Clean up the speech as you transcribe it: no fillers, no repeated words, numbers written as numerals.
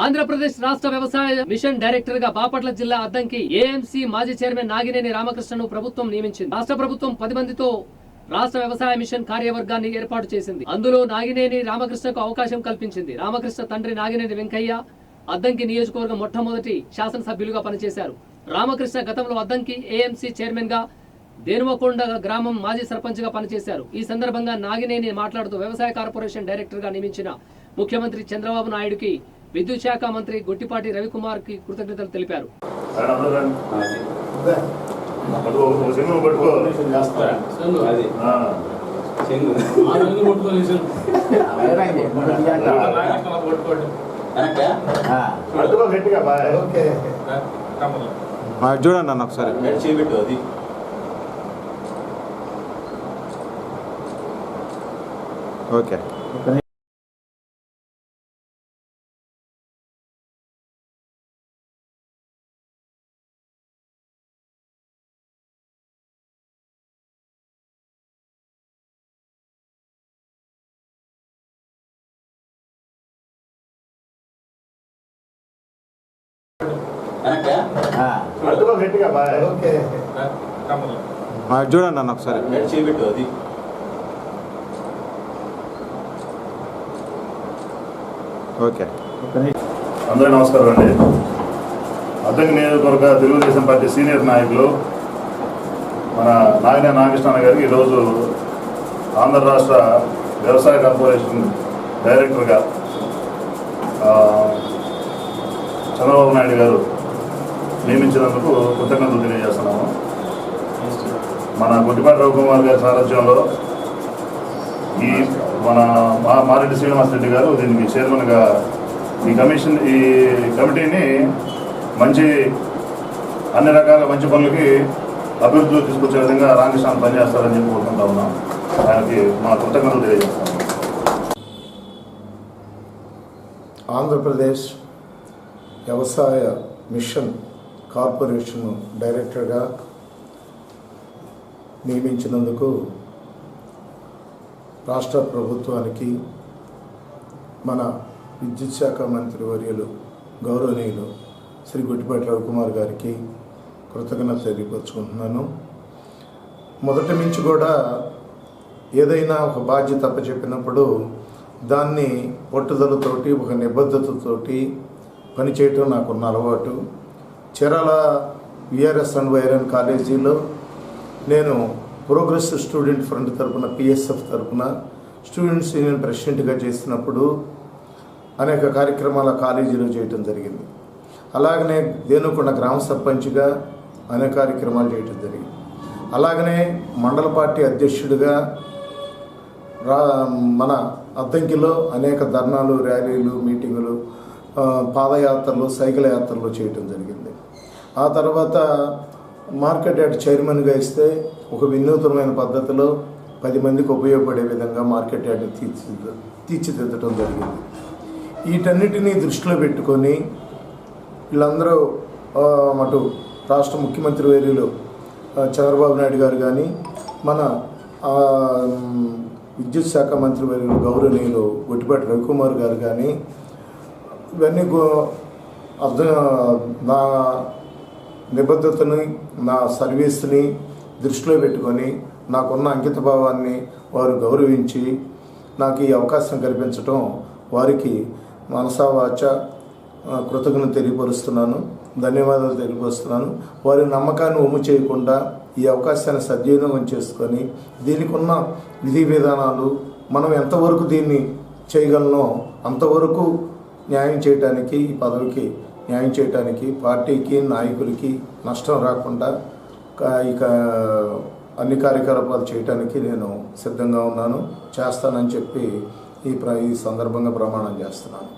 ఆంధ్రప్రదేశ్ రాష్ట్ర వ్యవసాయ mission director గా బాపట్ల జిల్లా అద్దంకి ఏఎంసీ మాజీ చైర్మన్ నాగినేని రామకృష్ణను ప్రభుత్వం నియమించింది. రాష్ట్ర ప్రభుత్వం 10 మందితో రాష్ట్ర వ్యవసాయ మిషన్ కార్యవర్గాన్ని ఏర్పాటు చేసింది. అందులో నాగినేని రామకృష్ణకు అవకాశం కల్పించింది. రామకృష్ణ తండ్రి నాగినేని వెంకయ్య అద్దంకి నియోజకవర్గం మొట్టమొదటి శాసనసభ్యులుగా పనిచేశారు. రామకృష్ణ గతంలో అద్దంకి ఏఎంసీ చైర్మన్ గా దేనువకొండ గ్రామం మాజీ సర్పంచ్ గా పనిచేశారు. ఈ సందర్భంగా నాగినేని మాట్లాడుతూ వ్యవసాయ కార్పొరేషన్ డైరెక్టర్ గా నియమించిన ముఖ్యమంత్రి చంద్రబాబు నాయుడుకి, విద్యుత్ శాఖ మంత్రి గొట్టిపాటి రవికుమార్ కి కృతజ్ఞతలు తెలిపారు. చూడండి అన్న ఒకసారి చేపెట్టు. అది ఓకే. చూడండి అన్న ఒకసారి చేపెట్టు. అది ఓకే. అందరూ నమస్కారం అండి. అద్దంకి నియోజకవర్గ తెలుగుదేశం పార్టీ సీనియర్ నాయకులు మన నాగినేని నాగకృష్ణ గారికి ఈరోజు ఆంధ్ర రాష్ట్ర వ్యవసాయ కార్పొరేషన్ డైరెక్టర్గా చంద్రబాబు నాయుడు గారు నియమించినందుకు కృతజ్ఞతలు తెలియజేస్తున్నాము. మన గొట్టిపాటి రవికుమార్ గారి సారథ్యంలో ఈ మన మారెడ్డి శ్రీనివాసరెడ్డి గారు దీనికి చైర్మన్గా ఈ కమిటీని అన్ని రకాల మంచి పనులకి అభివృద్ధిలో తీసుకొచ్చే విధంగా రామకృష్ణ పనిచేస్తారని చెప్పి కోరుకుంటా ఉన్నాం. ఆయనకి మా కృతజ్ఞతలు తెలియజేస్తాం. ఆంధ్రప్రదేశ్ వ్యవసాయ మిషన్ కార్పొరేషన్ డైరెక్టర్గా నియమించినందుకు రాష్ట్ర ప్రభుత్వానికి, మన విద్యుత్ శాఖ మంత్రి వర్యులు గౌరవనీయులు శ్రీ గొట్టిపాటి రవికుమార్ గారికి కృతజ్ఞత తెలియపరుచుకుంటున్నాను. మొదటి నుంచి కూడా ఏదైనా ఒక బాధ్యత అప్పచెప్పినప్పుడు దాన్ని పట్టుదలతోటి, ఒక నిబద్ధతతోటి పనిచేయటం నాకున్న అలవాటు. చీరాల విఆర్ఎస్ అండ్ వైరన్ కాలేజీలో నేను ప్రోగ్రెసివ్ స్టూడెంట్ ఫ్రంట్ తరఫున, పిఎస్ఎఫ్ తరఫున స్టూడెంట్స్ యూనియన్ ప్రెసిడెంట్గా చేసినప్పుడు అనేక కార్యక్రమాల కాలేజీలో చేయటం జరిగింది. అలాగనే దేనుకొండ గ్రామ సర్పంచ్గా అనేక కార్యక్రమాలు చేయటం జరిగింది. అలాగనే మండల పార్టీ అధ్యక్షుడిగా మన అద్దంకిలో అనేక ధర్నాలు, ర్యాలీలు, మీటింగులు, పాదయాత్రలు, సైకిల్ యాత్రలు చేయటం జరిగింది. ఆ తర్వాత మార్కెట్ యార్డ్ చైర్మన్గా ఇస్తే ఒక వినూతనమైన పద్ధతిలో 10 మందికి ఉపయోగపడే విధంగా మార్కెట్ యార్డ్ని తీర్చిదిద్దటం జరిగింది. వీటన్నిటినీ దృష్టిలో పెట్టుకొని వీళ్ళందరూ అటు రాష్ట్ర ముఖ్యమంత్రి వర్యులు చంద్రబాబు నాయుడు గారు కానీ, మన విద్యుత్ శాఖ మంత్రి వర్యులు గౌరవనీయులు గొట్టిపాటి రవికుమార్ గారు కానీ, ఇవన్నీ నా నిబద్ధతని, నా సర్వీస్ని దృష్టిలో పెట్టుకొని నాకున్న అంకిత భావాన్ని వారు గౌరవించి నాకు ఈ అవకాశం కల్పించడం వారికి మనసా వాచ కృతజ్ఞత తెలియపరుస్తున్నాను, ధన్యవాదాలు తెలియపరుస్తున్నాను. వారి నమ్మకాన్ని ఒమ్ము చేయకుండా ఈ అవకాశాన్ని సద్వినియోగం చేసుకొని దీనికి ఉన్న విధి విధానాలు మనం ఎంతవరకు దీన్ని చేయగలనో అంతవరకు న్యాయం చేయడానికి, ఈ పదవికి న్యాయం చేయడానికి పార్టీకి, నాయకులకి నష్టం రాకుండా ఇక అన్ని కార్యకలాపాలు చేయడానికి నేను సిద్ధంగా ఉన్నాను, చేస్తానని చెప్పి ఈ సందర్భంగా ప్రమాణం చేస్తున్నాను.